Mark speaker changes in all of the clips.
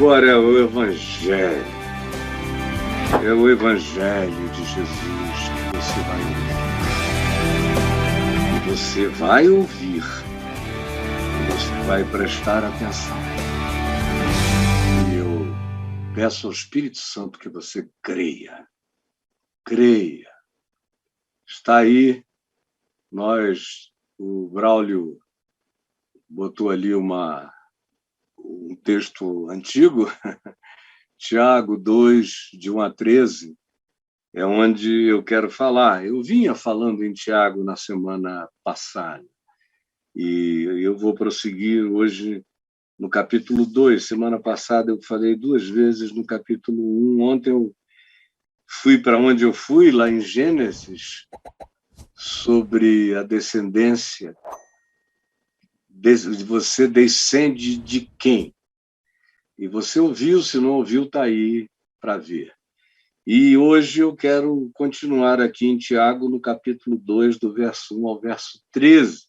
Speaker 1: Agora é o Evangelho. É o Evangelho de Jesus que você vai ouvir. E você vai ouvir. E você vai prestar atenção. E eu peço ao Espírito Santo que você creia. Creia. Está aí. O Braulio botou ali um texto antigo, Tiago 2, de 1 a 13, é onde eu quero falar. Eu vinha falando em Tiago na semana passada, e eu vou prosseguir hoje no capítulo 2. Semana passada eu falei 2 vezes no capítulo 1. Ontem eu fui para onde eu fui, lá em Gênesis, sobre a descendência. Você descende de quem? E você ouviu, se não ouviu, está aí para ver. E hoje eu quero continuar aqui em Tiago, no capítulo 2, do verso 1 ao verso 13.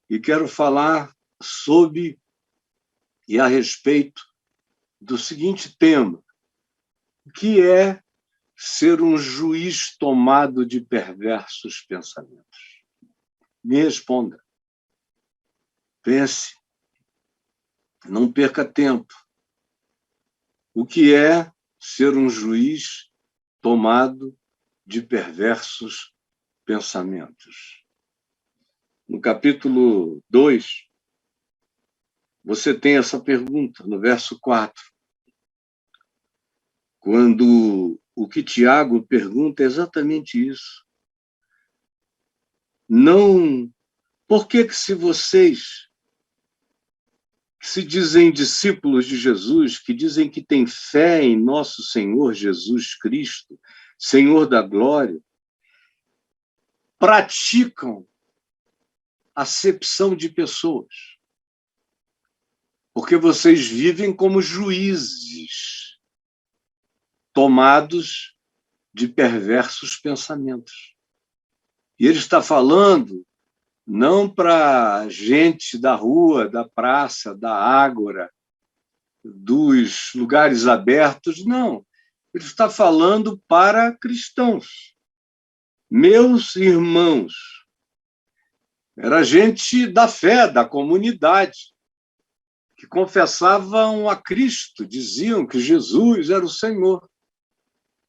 Speaker 1: E quero falar sobre e a respeito do seguinte tema, que é ser um juiz tomado de perversos pensamentos. Me responda. Pense. Não perca tempo. O que é ser um juiz tomado de perversos pensamentos? No capítulo 2, você tem essa pergunta, no verso 4, quando o que Tiago pergunta é exatamente isso. Não, por que se vocês que se dizem discípulos de Jesus, que dizem que têm fé em nosso Senhor Jesus Cristo, Senhor da glória, praticam acepção de pessoas? Porque vocês vivem como juízes, tomados de perversos pensamentos. E ele está falando não para gente da rua, da praça, da ágora, dos lugares abertos, não. Ele está falando para cristãos. Meus irmãos. Era gente da fé, da comunidade, que confessavam a Cristo, diziam que Jesus era o Senhor.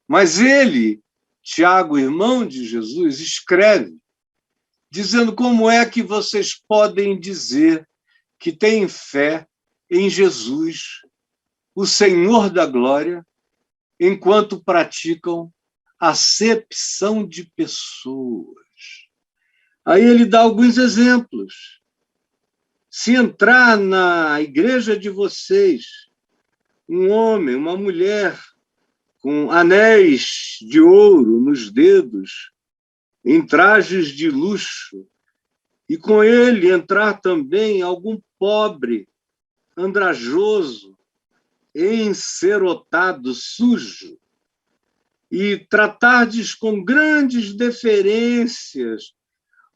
Speaker 1: Mas ele, Tiago, irmão de Jesus, escreve, dizendo como é que vocês podem dizer que têm fé em Jesus, o Senhor da glória, enquanto praticam acepção de pessoas. Aí ele dá alguns exemplos. Se entrar na igreja de vocês um homem, uma mulher, com anéis de ouro nos dedos, em trajes de luxo, e com ele entrar também algum pobre, andrajoso, encerotado, sujo, e tratardes com grandes deferências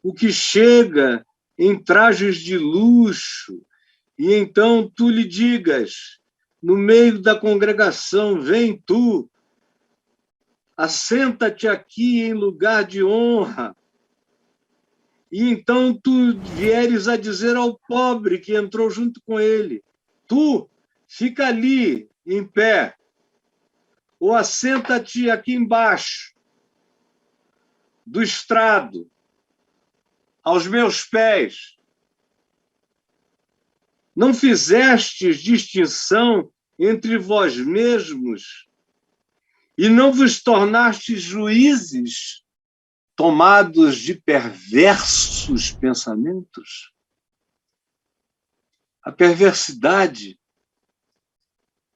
Speaker 1: o que chega em trajes de luxo, e então tu lhe digas, no meio da congregação, vem tu, assenta-te aqui em lugar de honra. E então tu vieres a dizer ao pobre que entrou junto com ele, tu, fica ali, em pé, ou assenta-te aqui embaixo, do estrado, aos meus pés. Não fizestes distinção entre vós mesmos e não vos tornastes juízes tomados de perversos pensamentos? A perversidade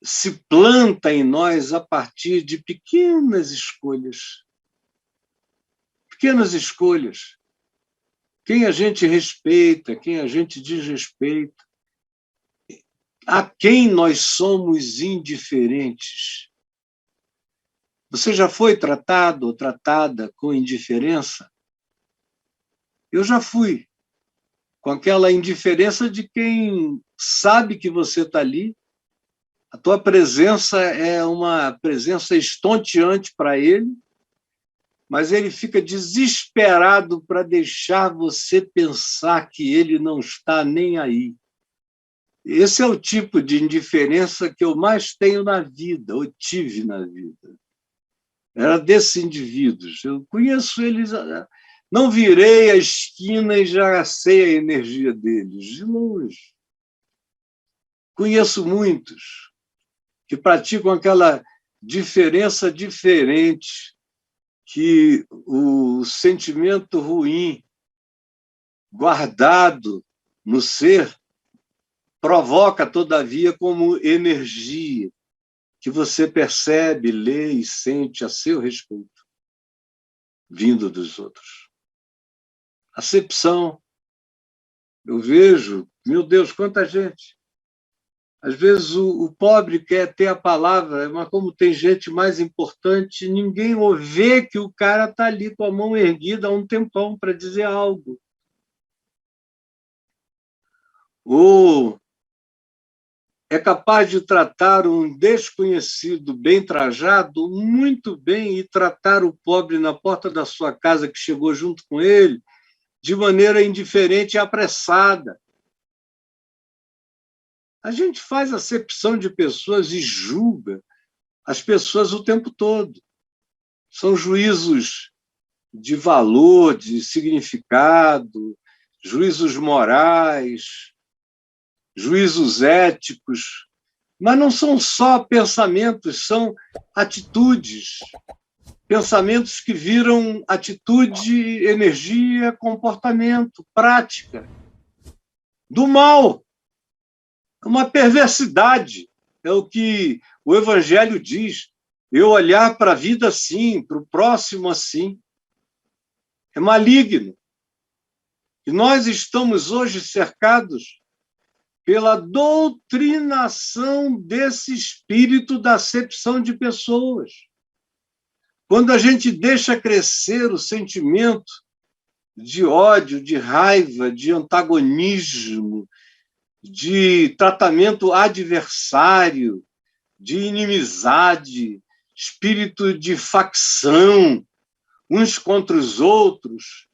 Speaker 1: se planta em nós a partir de pequenas escolhas. Pequenas escolhas. Quem a gente respeita, quem a gente desrespeita, a quem nós somos indiferentes. Você já foi tratado ou tratada com indiferença? Eu já fui, com aquela indiferença de quem sabe que você está ali A tua presença é uma presença estonteante para ele, mas ele fica desesperado para deixar você pensar que ele não está nem aí. Esse é o tipo de indiferença que eu mais tenho na vida, ou tive na vida. Era desses indivíduos. Eu conheço eles, não virei a esquina e já sei a energia deles, de longe. Conheço muitos que praticam aquela diferença diferente que o sentimento ruim guardado no ser provoca, todavia, como energia que você percebe, lê e sente a seu respeito, vindo dos outros. Acepção. Eu vejo, meu Deus, quanta gente. Às vezes o pobre quer ter a palavra, mas como tem gente mais importante, ninguém vê que o cara está ali com a mão erguida há um tempão para dizer algo. Ou é capaz de tratar um desconhecido bem trajado muito bem e tratar o pobre na porta da sua casa que chegou junto com ele de maneira indiferente e apressada. A gente faz acepção de pessoas e julga as pessoas o tempo todo. São juízos de valor, de significado, juízos morais, juízos éticos, mas não são só pensamentos, são atitudes. Pensamentos que viram atitude, energia, comportamento, prática. Do mal. Uma perversidade. É o que o Evangelho diz. Eu olhar para a vida assim, para o próximo assim. É maligno. E nós estamos hoje cercados pela doutrinação desse espírito da acepção de pessoas. Quando a gente deixa crescer o sentimento de ódio, de raiva, de antagonismo, de tratamento adversário, de inimizade, espírito de facção, uns contra os outros.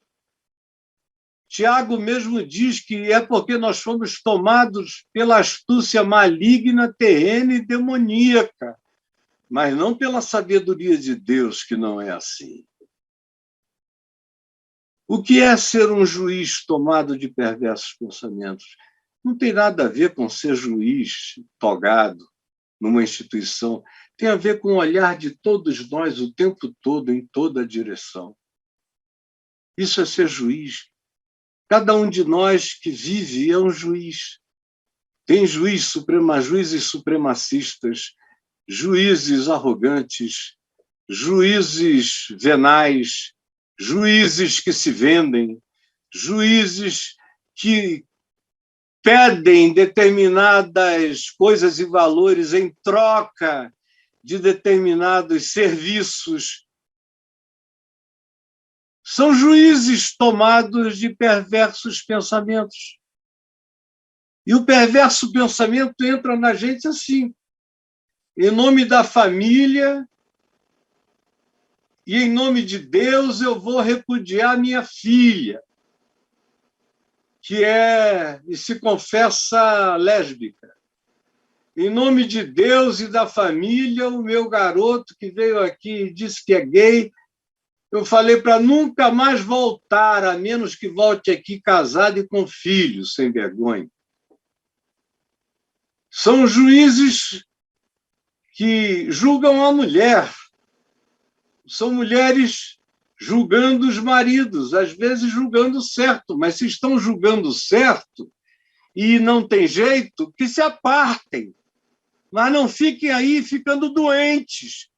Speaker 1: Tiago mesmo diz que é porque nós fomos tomados pela astúcia maligna, terrena e demoníaca, mas não pela sabedoria de Deus, que não é assim. O que é ser um juiz tomado de perversos pensamentos? Não tem nada a ver com ser juiz togado numa instituição. Tem a ver com o olhar de todos nós o tempo todo, em toda a direção. Isso é ser juiz. Cada um de nós que vive é um juiz. Tem juízes supremacistas, juízes arrogantes, juízes venais, juízes que se vendem, juízes que pedem determinadas coisas e valores em troca de determinados serviços. São juízes tomados de perversos pensamentos. E o perverso pensamento entra na gente assim, em nome da família e em nome de Deus eu vou repudiar minha filha, que é e se confessa lésbica. Em nome de Deus e da família, o meu garoto que veio aqui e disse que é gay, eu falei para nunca mais voltar, a menos que volte aqui casado e com filhos, sem vergonha. São juízes que julgam a mulher. São mulheres julgando os maridos, às vezes julgando certo, mas se estão julgando certo e não tem jeito, que se apartem. Mas não fiquem aí ficando doentes,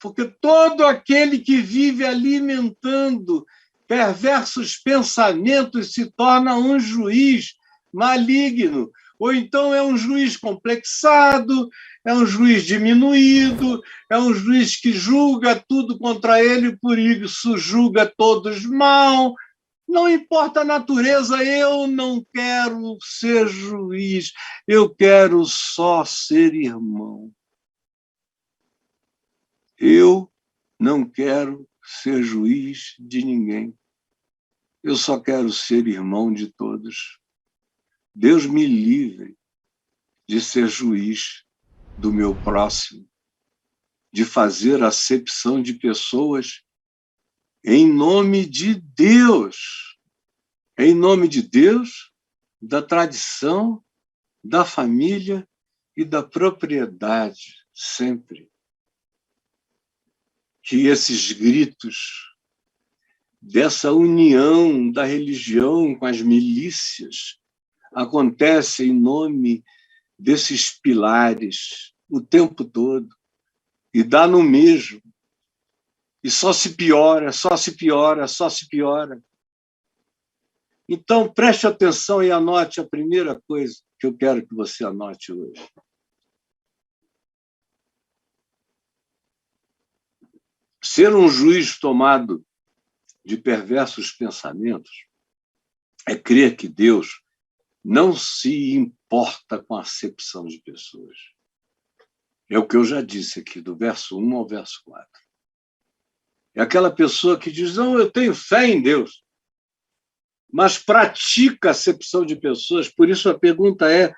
Speaker 1: porque todo aquele que vive alimentando perversos pensamentos se torna um juiz maligno, ou então é um juiz complexado, é um juiz diminuído, é um juiz que julga tudo contra ele, por isso julga todos mal. Não importa a natureza, eu não quero ser juiz, eu quero só ser irmão. Eu não quero ser juiz de ninguém. Eu só quero ser irmão de todos. Deus me livre de ser juiz do meu próximo, de fazer acepção de pessoas em nome de Deus. Em nome de Deus, da tradição, da família e da propriedade, sempre. Que esses gritos dessa união da religião com as milícias acontecem em nome desses pilares o tempo todo e dá no mesmo. E só se piora, só se piora, só se piora. Então, preste atenção e anote a primeira coisa que eu quero que você anote hoje. Ser um juiz tomado de perversos pensamentos é crer que Deus não se importa com a acepção de pessoas. É o que eu já disse aqui, do verso 1 ao verso 4. É aquela pessoa que diz, não, eu tenho fé em Deus, mas pratica a acepção de pessoas. Por isso a pergunta é,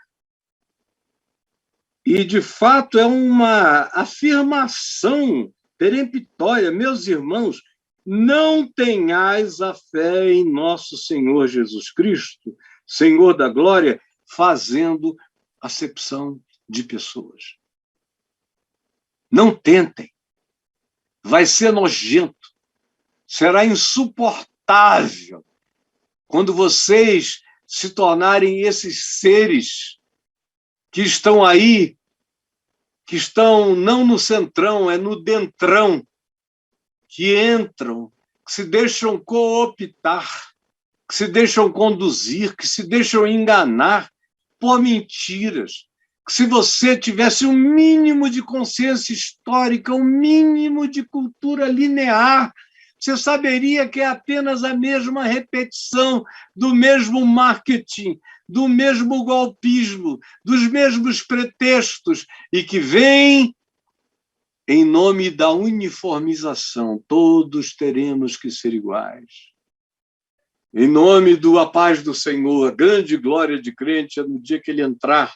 Speaker 1: e de fato é uma afirmação peremptória, meus irmãos, não tenhais a fé em nosso Senhor Jesus Cristo, Senhor da glória, fazendo acepção de pessoas. Não tentem. Vai ser nojento. Será insuportável quando vocês se tornarem esses seres que estão aí, que estão não no centrão, é no dentrão, que entram, que se deixam cooptar, que se deixam conduzir, que se deixam enganar por mentiras. Que se você tivesse um mínimo de consciência histórica, um mínimo de cultura linear, você saberia que é apenas a mesma repetição do mesmo marketing, do mesmo golpismo, dos mesmos pretextos, e que vem em nome da uniformização. Todos teremos que ser iguais. Em nome da paz do Senhor, grande glória de crente é no dia que ele entrar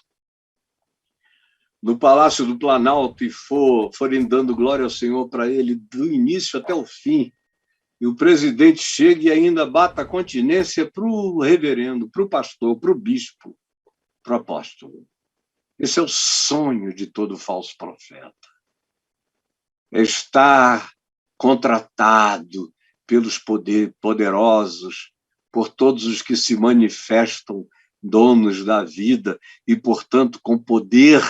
Speaker 1: no Palácio do Planalto e forem dando glória ao Senhor para ele do início até o fim, e o presidente chega e ainda bata continência para o reverendo, para o pastor, para o bispo, para o apóstolo. Esse é o sonho de todo falso profeta. É estar contratado pelos poderosos, por todos os que se manifestam donos da vida e, portanto, com poder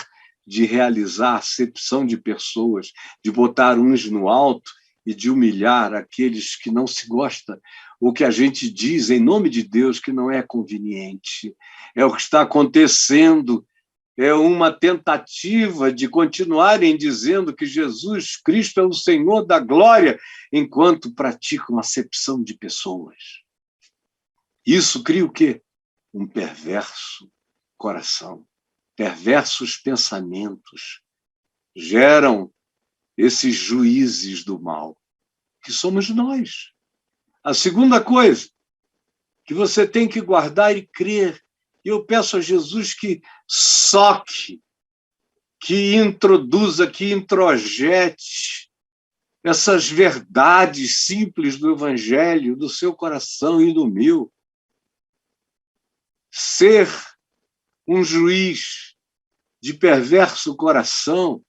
Speaker 1: de realizar acepção de pessoas, de botar uns no alto e de humilhar aqueles que não se gosta, o que a gente diz em nome de Deus que não é conveniente. É o que está acontecendo, é uma tentativa de continuarem dizendo que Jesus Cristo é o Senhor da glória, enquanto praticam acepção de pessoas. Isso cria o quê? Um perverso coração. Perversos pensamentos geram esses juízes do mal, que somos nós. A segunda coisa que você tem que guardar e crer, e eu peço a Jesus que soque, que introduza, que introjete essas verdades simples do Evangelho, do seu coração e do meu. Ser um juiz de perverso coração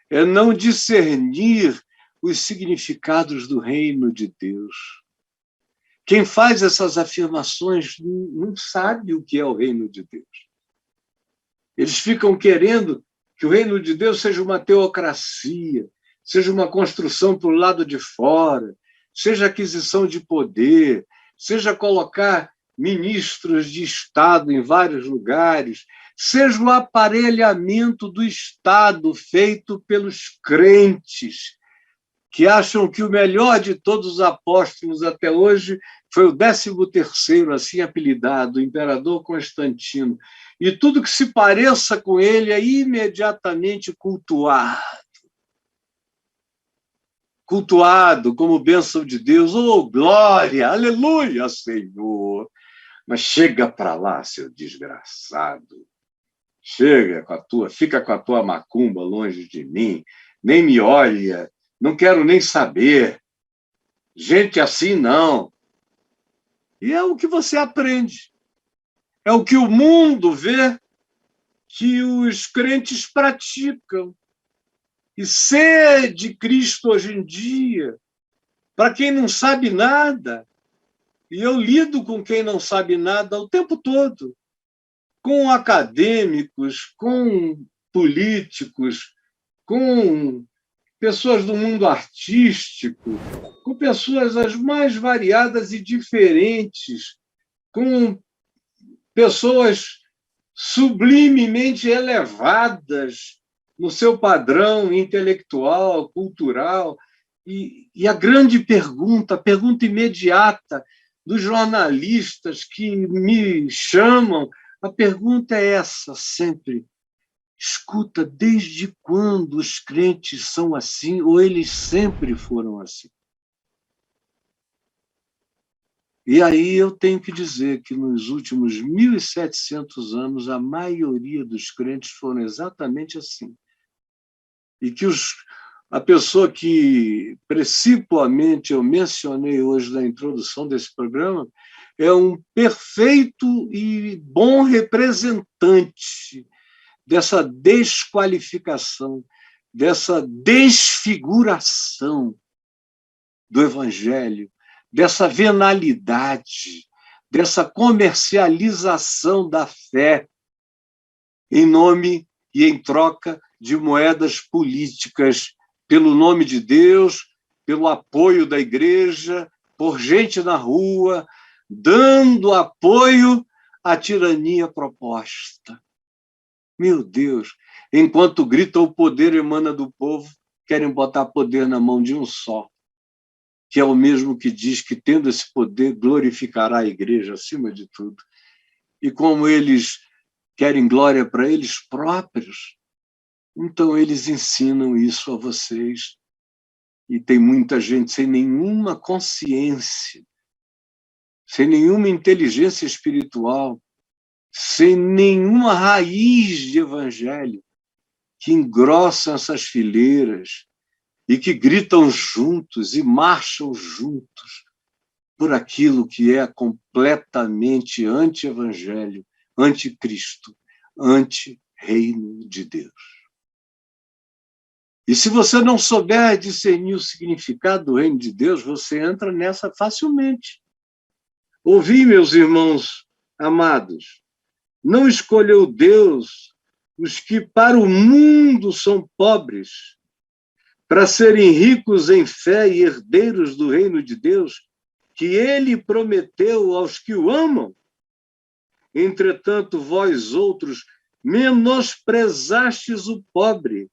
Speaker 1: é não discernir os significados do reino de Deus. Quem faz essas afirmações não sabe o que é o reino de Deus. Eles ficam querendo que o reino de Deus seja uma teocracia, seja uma construção para o lado de fora, seja aquisição de poder, seja colocar ministros de Estado em vários lugares, seja o aparelhamento do Estado feito pelos crentes, que acham que o melhor de todos os apóstolos até hoje foi o 13º, assim apelidado, o imperador Constantino. E tudo que se pareça com ele é imediatamente cultuado. Cultuado como bênção de Deus. Oh, glória, aleluia, Senhor. Mas chega para lá, seu desgraçado. Fica com a tua macumba longe de mim. Nem me olha. Não quero nem saber. Gente assim, não. E é o que você aprende. É o que o mundo vê que os crentes praticam. E ser de Cristo hoje em dia, para quem não sabe nada, e eu lido com quem não sabe nada o tempo todo, com acadêmicos, com políticos, com pessoas do mundo artístico, com pessoas as mais variadas e diferentes, com pessoas sublimemente elevadas no seu padrão intelectual, cultural. E a grande pergunta, a pergunta imediata dos jornalistas que me chamam, a pergunta é essa sempre. Escuta, desde quando os crentes são assim, ou eles sempre foram assim? E aí eu tenho que dizer que nos últimos 1.700 anos, a maioria dos crentes foram exatamente assim. E que a pessoa que principalmente eu mencionei hoje na introdução desse programa é um perfeito e bom representante dessa desqualificação, dessa desfiguração do Evangelho, dessa venalidade, dessa comercialização da fé em nome e em troca de moedas políticas, pelo nome de Deus, pelo apoio da igreja, por gente na rua, dando apoio à tirania proposta. Meu Deus, enquanto grita o poder emana do povo, querem botar poder na mão de um só, que é o mesmo que diz que, tendo esse poder, glorificará a igreja acima de tudo. E como eles querem glória para eles próprios, então eles ensinam isso a vocês. E tem muita gente sem nenhuma consciência, sem nenhuma inteligência espiritual, sem nenhuma raiz de evangelho, que engrossam essas fileiras e que gritam juntos e marcham juntos por aquilo que é completamente anti-evangelho, anticristo, anti-reino de Deus. E se você não souber discernir o significado do reino de Deus, você entra nessa facilmente. Ouvi, meus irmãos amados, não escolheu Deus os que para o mundo são pobres, para serem ricos em fé e herdeiros do reino de Deus, que ele prometeu aos que o amam? Entretanto, vós outros menosprezastes o pobre.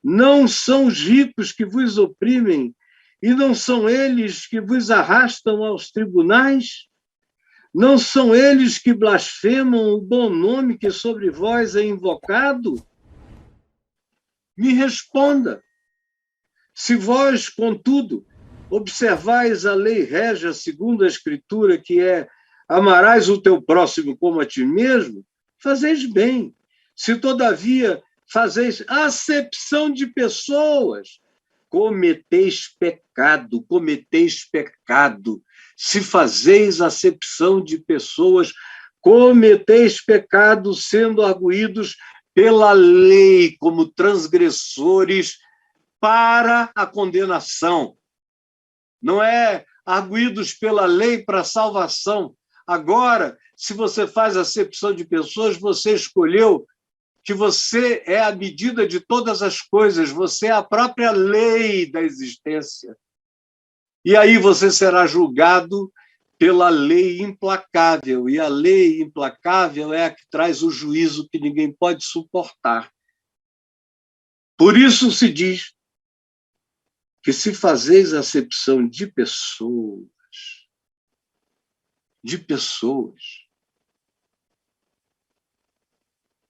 Speaker 1: Não são os ricos que vos oprimem, e não são eles que vos arrastam aos tribunais? Não são eles que blasfemam o bom nome que sobre vós é invocado? Me responda. Se vós, contudo, observais a lei régia segundo a Escritura, que é: amarás o teu próximo como a ti mesmo, fazeis bem. Se, todavia, fazeis acepção de pessoas, cometeis pecado, cometeis pecado. Se fazeis acepção de pessoas, cometeis pecado, sendo arguídos pela lei como transgressores para a condenação. Não é arguídos pela lei para a salvação. Agora, se você faz acepção de pessoas, você escolheu que você é a medida de todas as coisas, você é a própria lei da existência. E aí você será julgado pela lei implacável, e a lei implacável é a que traz o juízo que ninguém pode suportar. Por isso se diz que se fazeis acepção de pessoas,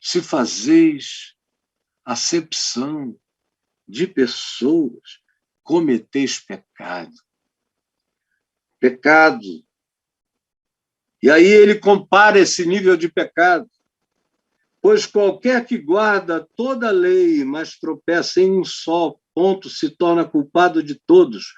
Speaker 1: se fazeis acepção de pessoas, cometeis pecado. Pecado. E aí ele compara esse nível de pecado. Pois qualquer que guarda toda a lei, mas tropeça em um só ponto, se torna culpado de todos.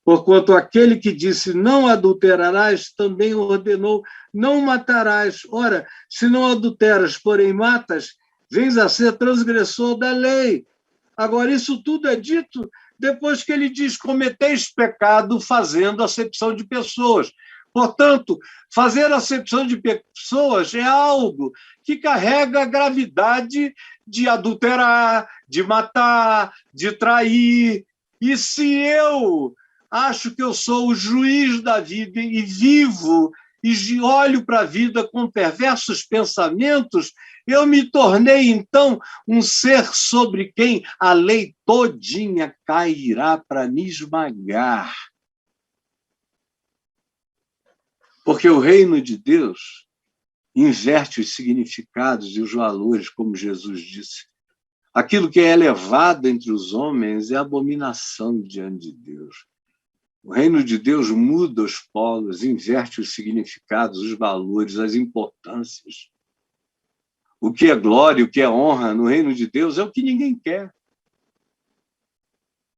Speaker 1: Porquanto aquele que disse não adulterarás, também ordenou não matarás. Ora, se não adulteras, porém matas, vens a ser transgressor da lei. Agora, isso tudo é dito depois que ele diz cometeis pecado fazendo acepção de pessoas. Portanto, fazer acepção de pessoas é algo que carrega a gravidade de adulterar, de matar, de trair. E se eu acho que eu sou o juiz da vida e vivo e olho para a vida com perversos pensamentos, eu me tornei, então, um ser sobre quem a lei todinha cairá para me esmagar. Porque o reino de Deus inverte os significados e os valores, como Jesus disse. Aquilo que é elevado entre os homens é abominação diante de Deus. O reino de Deus muda os polos, inverte os significados, os valores, as importâncias. O que é glória, o que é honra no reino de Deus é o que ninguém quer.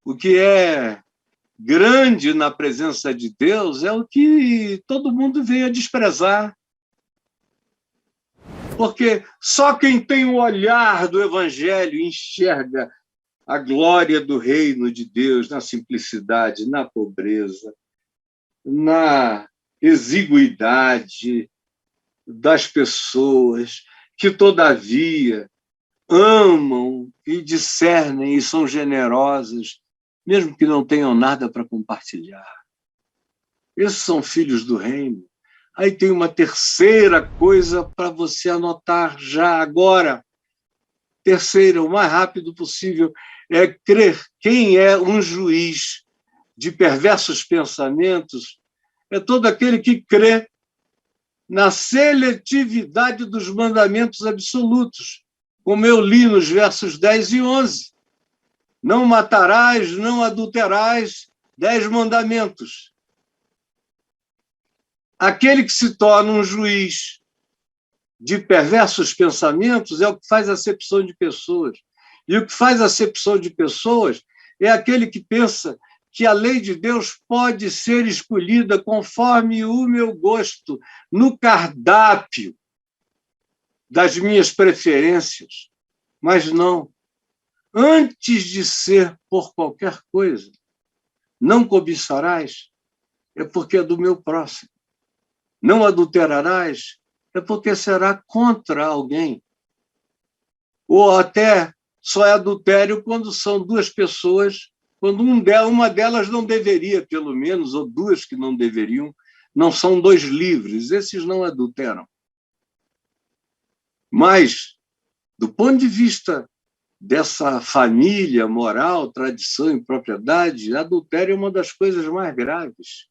Speaker 1: O que é grande na presença de Deus é o que todo mundo vem a desprezar. Porque só quem tem o olhar do Evangelho enxerga a glória do reino de Deus na simplicidade, na pobreza, na exiguidade das pessoas, que, todavia, amam e discernem e são generosas, mesmo que não tenham nada para compartilhar. Esses são filhos do reino. Aí tem uma terceira coisa para você anotar já agora. Terceira, o mais rápido possível, é crer. Quem é um juiz de perversos pensamentos é todo aquele que crê na seletividade dos mandamentos absolutos, como eu li nos versos 10 e 11. Não matarás, não adulterás, 10 mandamentos. Aquele que se torna um juiz de perversos pensamentos é o que faz acepção de pessoas. E o que faz acepção de pessoas é aquele que pensa que a lei de Deus pode ser escolhida conforme o meu gosto, no cardápio das minhas preferências. Mas não. Antes de ser por qualquer coisa, não cobiçarás, é porque é do meu próximo. Não adulterarás, é porque será contra alguém. Ou até só é adultério quando são duas pessoas, quando uma delas não deveria, pelo menos, ou duas que não deveriam, não são dois livres, esses não adulteram. Mas, do ponto de vista dessa família, moral, tradição e propriedade, adultério é uma das coisas mais graves.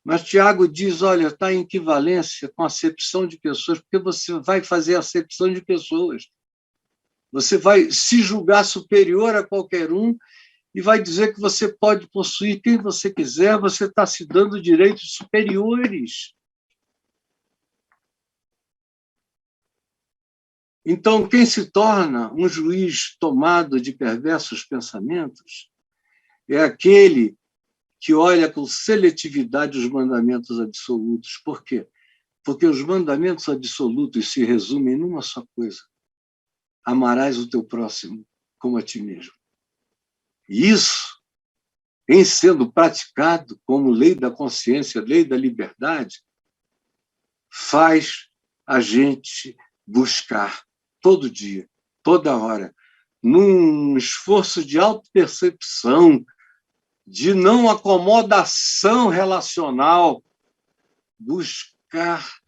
Speaker 1: Mas Tiago diz, olha, está em equivalência com a acepção de pessoas, porque você vai fazer acepção de pessoas. Você vai se julgar superior a qualquer um e vai dizer que você pode possuir quem você quiser, você está se dando direitos superiores. Então, quem se torna um juiz tomado de perversos pensamentos é aquele que olha com seletividade os mandamentos absolutos. Por quê? Porque os mandamentos absolutos se resumem numa só coisa: amarás o teu próximo como a ti mesmo. E isso, em sendo praticado como lei da consciência, lei da liberdade, faz a gente buscar todo dia, toda hora, num esforço de autopercepção, de não acomodação relacional, buscar,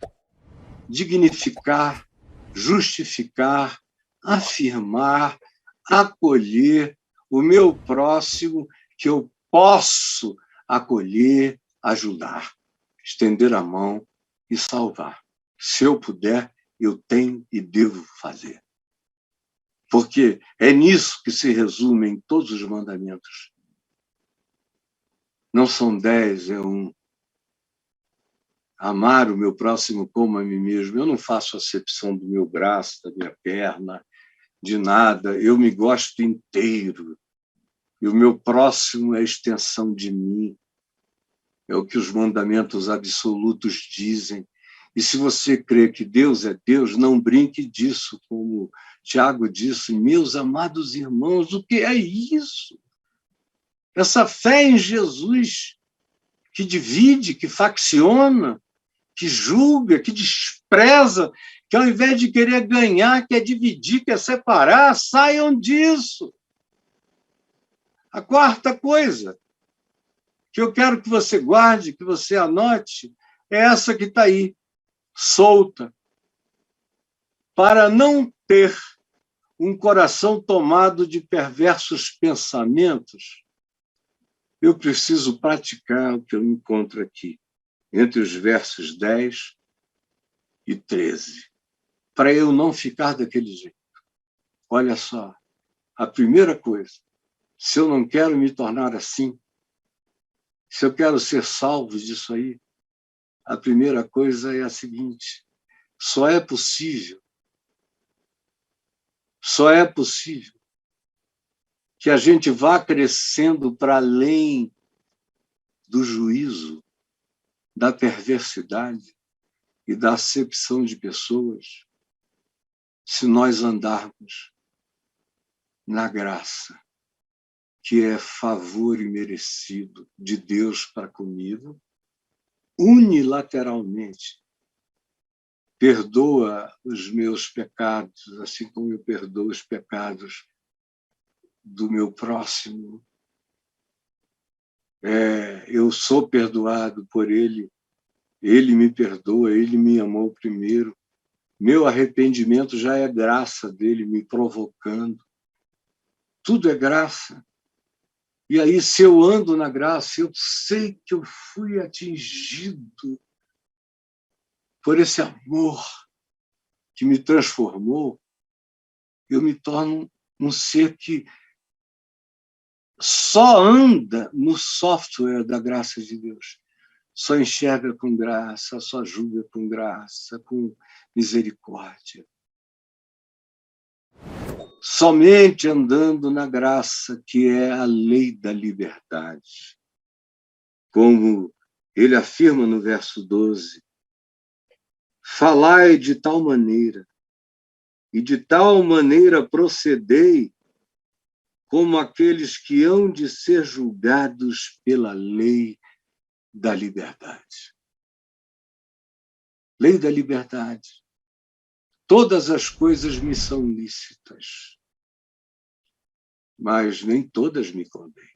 Speaker 1: dignificar, justificar, afirmar, acolher o meu próximo que eu posso acolher, ajudar, estender a mão e salvar. Se eu puder, eu tenho e devo fazer. Porque é nisso que se resumem todos os mandamentos. Não são 10, é um. Amar o meu próximo como a mim mesmo. Eu não faço acepção do meu braço, da minha perna, de nada. Eu me gosto inteiro. E o meu próximo é a extensão de mim. É o que os mandamentos absolutos dizem. E se você crê que Deus é Deus, não brinque disso, como Tiago disse, meus amados irmãos, o que é isso? Essa fé em Jesus que divide, que facciona, que julga, que despreza, que ao invés de querer ganhar, quer dividir, quer separar, saiam disso. A quarta coisa que eu quero que você guarde, que você anote, é essa que está aí, solta. Para não ter um coração tomado de perversos pensamentos, eu preciso praticar o que eu encontro aqui, entre os versos 10 e 13, para eu não ficar daquele jeito. Olha só, a primeira coisa, se eu não quero me tornar assim, se eu quero ser salvo disso aí, a primeira coisa é a seguinte: só é possível que a gente vá crescendo para além do juízo, da perversidade e da acepção de pessoas, se nós andarmos na graça, que é favor imerecido de Deus para comigo, unilateralmente. Perdoa os meus pecados, assim como eu perdoo os pecados do meu próximo. Eu sou perdoado por ele, ele me perdoa, ele me amou primeiro. Meu arrependimento já é graça dele me provocando. Tudo é graça. E aí, se eu ando na graça, eu sei que eu fui atingido por esse amor que me transformou, eu me torno um ser que só anda no software da graça de Deus. Só enxerga com graça, só julga com graça, com misericórdia. Somente andando na graça, que é a lei da liberdade. Como ele afirma no verso 12, falai de tal maneira, e de tal maneira procedei, como aqueles que hão de ser julgados pela lei da liberdade. Lei da liberdade. Todas as coisas me são lícitas, mas nem todas me convêm.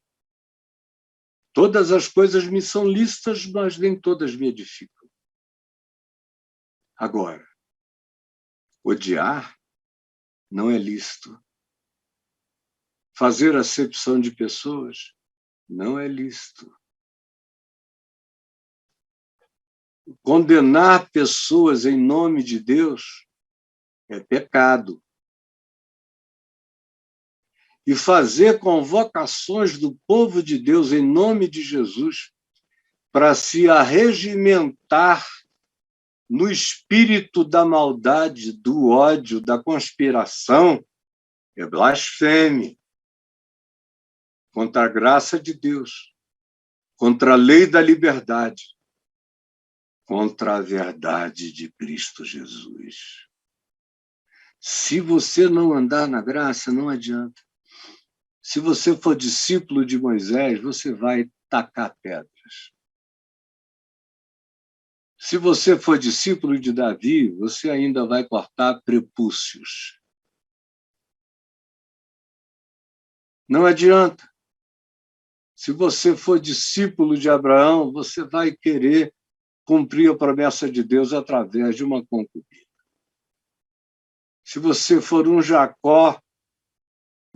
Speaker 1: Todas as coisas me são lícitas, mas nem todas me edificam. Agora, odiar não é lícito. Fazer acepção de pessoas não é lícito. Condenar pessoas em nome de Deus é pecado. E fazer convocações do povo de Deus em nome de Jesus para se arregimentar no espírito da maldade, do ódio, da conspiração, é blasfêmia contra a graça de Deus, contra a lei da liberdade, contra a verdade de Cristo Jesus. Se você não andar na graça, não adianta. Se você for discípulo de Moisés, você vai tacar pedras. Se você for discípulo de Davi, você ainda vai cortar prepúcios. Não adianta. Se você for discípulo de Abraão, você vai querer cumprir a promessa de Deus através de uma concubina. Se você for um Jacó,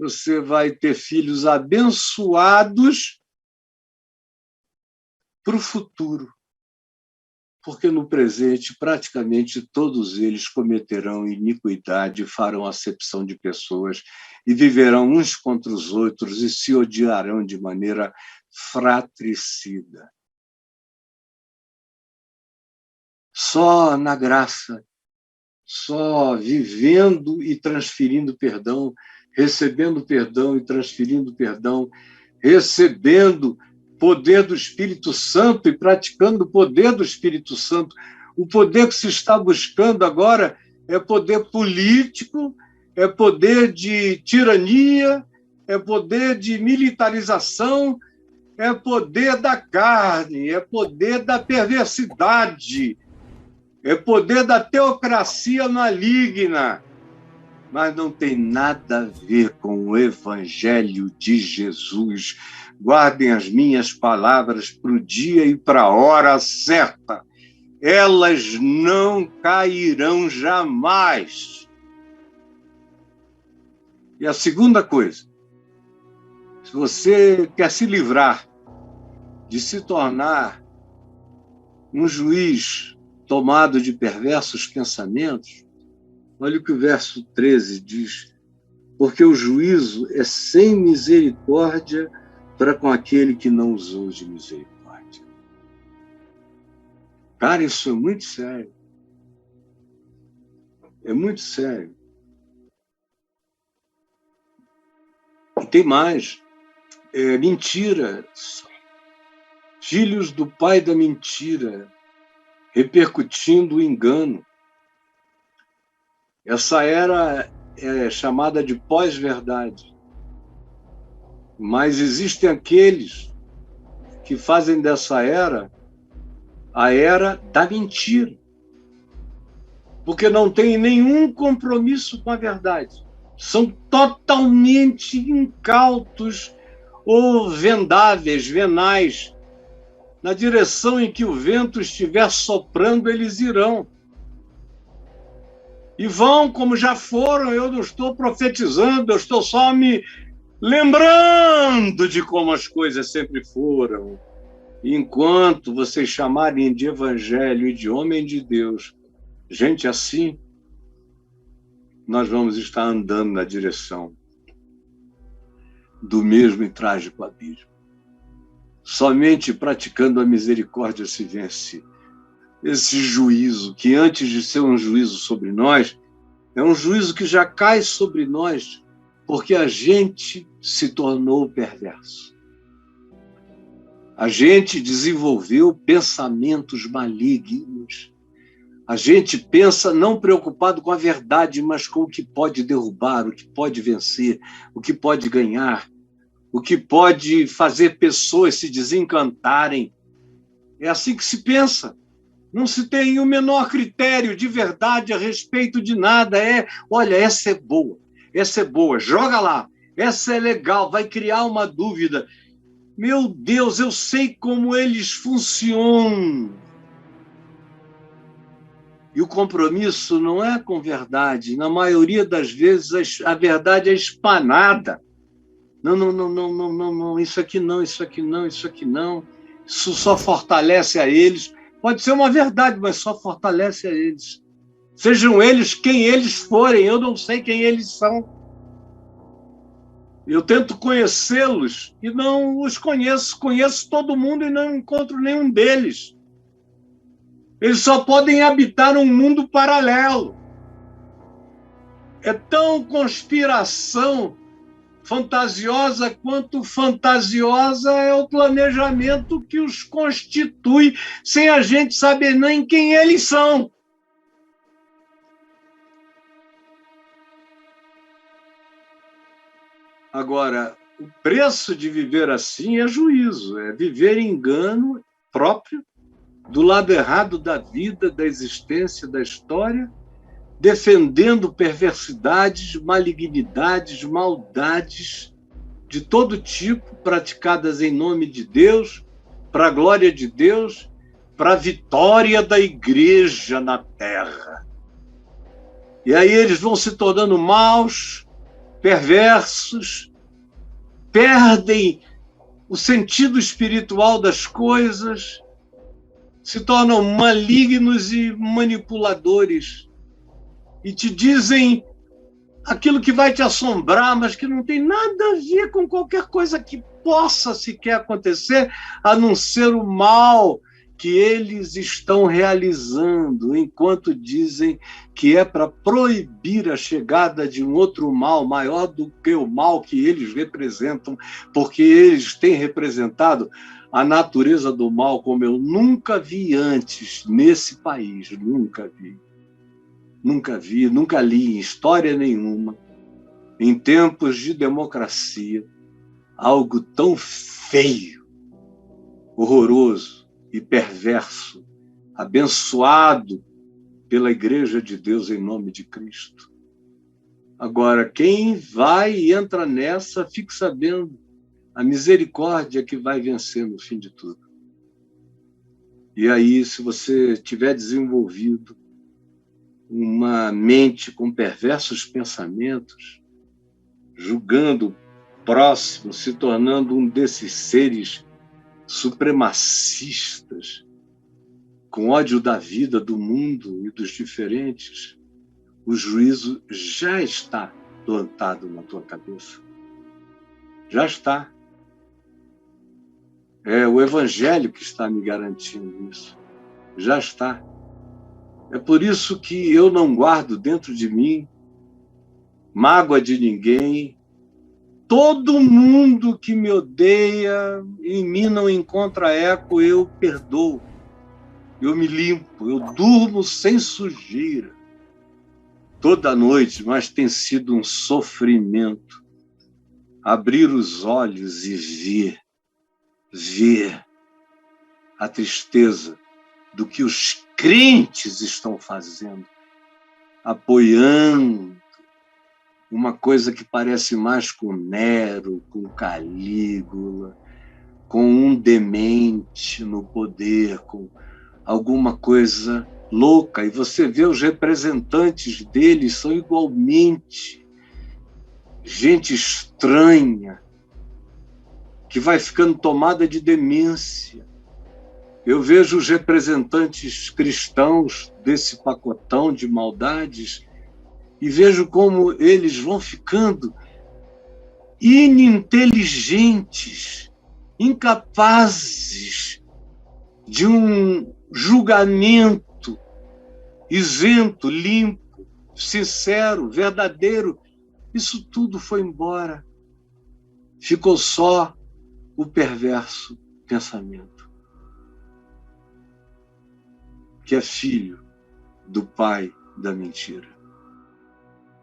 Speaker 1: você vai ter filhos abençoados para o futuro, porque no presente praticamente todos eles cometerão iniquidade, farão acepção de pessoas e viverão uns contra os outros e se odiarão de maneira fratricida. Só na graça, só vivendo e transferindo perdão, recebendo perdão e transferindo perdão, recebendo poder do Espírito Santo e praticando o poder do Espírito Santo. O poder que se está buscando agora é poder político, é poder de tirania, é poder de militarização, é poder da carne, é poder da perversidade, é poder da teocracia maligna, mas não tem nada a ver com o Evangelho de Jesus. Guardem as minhas palavras para o dia e para a hora certa. Elas não cairão jamais. E a segunda coisa, se você quer se livrar de se tornar um juiz tomado de perversos pensamentos, olha o que o verso 13 diz: porque o juízo é sem misericórdia para com aquele que não usou de misericórdia. Cara, isso é muito sério. É muito sério. E tem mais. Mentira. Filhos do pai da mentira, repercutindo o engano. Essa era é chamada de pós-verdade. Mas existem aqueles que fazem dessa era a era da mentira, porque não tem nenhum compromisso com a verdade. São totalmente incautos ou vendáveis, venais. Na direção em que o vento estiver soprando, eles irão. E vão como já foram. Eu não estou profetizando, eu estou só me lembrando de como as coisas sempre foram. Enquanto vocês chamarem de evangelho e de homem de Deus, gente assim, nós vamos estar andando na direção do mesmo e trágico abismo. Somente praticando a misericórdia se vence esse juízo, que antes de ser um juízo sobre nós, é um juízo que já cai sobre nós, porque a gente se tornou perverso. A gente desenvolveu pensamentos malignos. A gente pensa não preocupado com a verdade, mas com o que pode derrubar, o que pode vencer, o que pode ganhar, o que pode fazer pessoas se desencantarem. É assim que se pensa. Não se tem o menor critério de verdade a respeito de nada. Olha, essa é boa, joga lá, essa é legal, vai criar uma dúvida. Meu Deus, eu sei como eles funcionam. E o compromisso não é com verdade. Na maioria das vezes, a verdade é espanada. Não, isso aqui não, isso aqui não, isso aqui não. Isso só fortalece a eles. Pode ser uma verdade, mas só fortalece a eles. Sejam eles quem eles forem, eu não sei quem eles são. Eu tento conhecê-los e não os conheço. Conheço todo mundo e não encontro nenhum deles. Eles só podem habitar um mundo paralelo. É tão conspiração fantasiosa quanto fantasiosa é o planejamento que os constitui, sem a gente saber nem quem eles são. Agora, o preço de viver assim é juízo, é viver engano próprio, do lado errado da vida, da existência, da história, defendendo perversidades, malignidades, maldades de todo tipo, praticadas em nome de Deus, para a glória de Deus, para a vitória da igreja na terra. E aí eles vão se tornando maus, perversos, perdem o sentido espiritual das coisas, se tornam malignos e manipuladores e te dizem aquilo que vai te assombrar, mas que não tem nada a ver com qualquer coisa que possa sequer acontecer, a não ser o mal que eles estão realizando, enquanto dizem que é para proibir a chegada de um outro mal maior do que o mal que eles representam, porque eles têm representado a natureza do mal como eu nunca vi antes nesse país, nunca vi. Nunca vi, nunca li em história nenhuma, em tempos de democracia, algo tão feio, horroroso e perverso, abençoado pela Igreja de Deus em nome de Cristo. Agora, quem vai e entra nessa, fique sabendo, a misericórdia que vai vencer no fim de tudo. E aí, se você tiver desenvolvido uma mente com perversos pensamentos, julgando o próximo, se tornando um desses seres supremacistas, com ódio da vida, do mundo e dos diferentes, o juízo já está plantado na tua cabeça. Já está. É o Evangelho que está me garantindo isso. Já está. É por isso que eu não guardo dentro de mim mágoa de ninguém. Todo mundo que me odeia, em mim não encontra eco, eu perdoo. Eu me limpo, eu durmo sem sujeira. Toda noite, mas tem sido um sofrimento. Abrir os olhos e ver a tristeza do que os crentes estão fazendo, apoiando uma coisa que parece mais com Nero, com Calígula, com um demente no poder, com alguma coisa louca. E você vê os representantes deles são igualmente gente estranha, que vai ficando tomada de demência. Eu vejo os representantes cristãos desse pacotão de maldades e vejo como eles vão ficando ininteligentes, incapazes de um julgamento isento, limpo, sincero, verdadeiro. Isso tudo foi embora. Ficou só o perverso pensamento, que é filho do pai da mentira.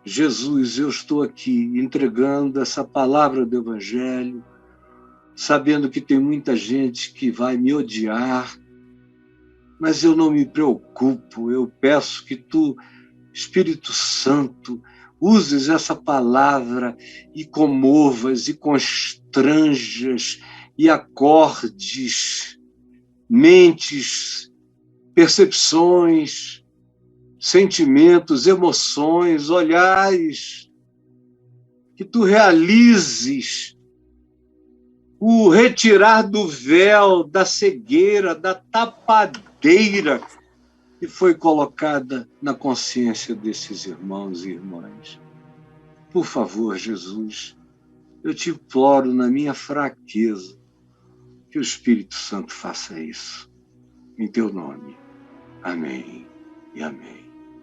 Speaker 1: Jesus, eu estou aqui entregando essa palavra do Evangelho, sabendo que tem muita gente que vai me odiar, mas eu não me preocupo, eu peço que tu, Espírito Santo, uses essa palavra e comovas e constranjas e acordes, mentes, percepções, sentimentos, emoções, olhares, que tu realizes o retirar do véu, da cegueira, da tapadeira que foi colocada na consciência desses irmãos e irmãs. Por favor, Jesus, eu te imploro na minha fraqueza que o Espírito Santo faça isso. Em teu nome. Amém e amém.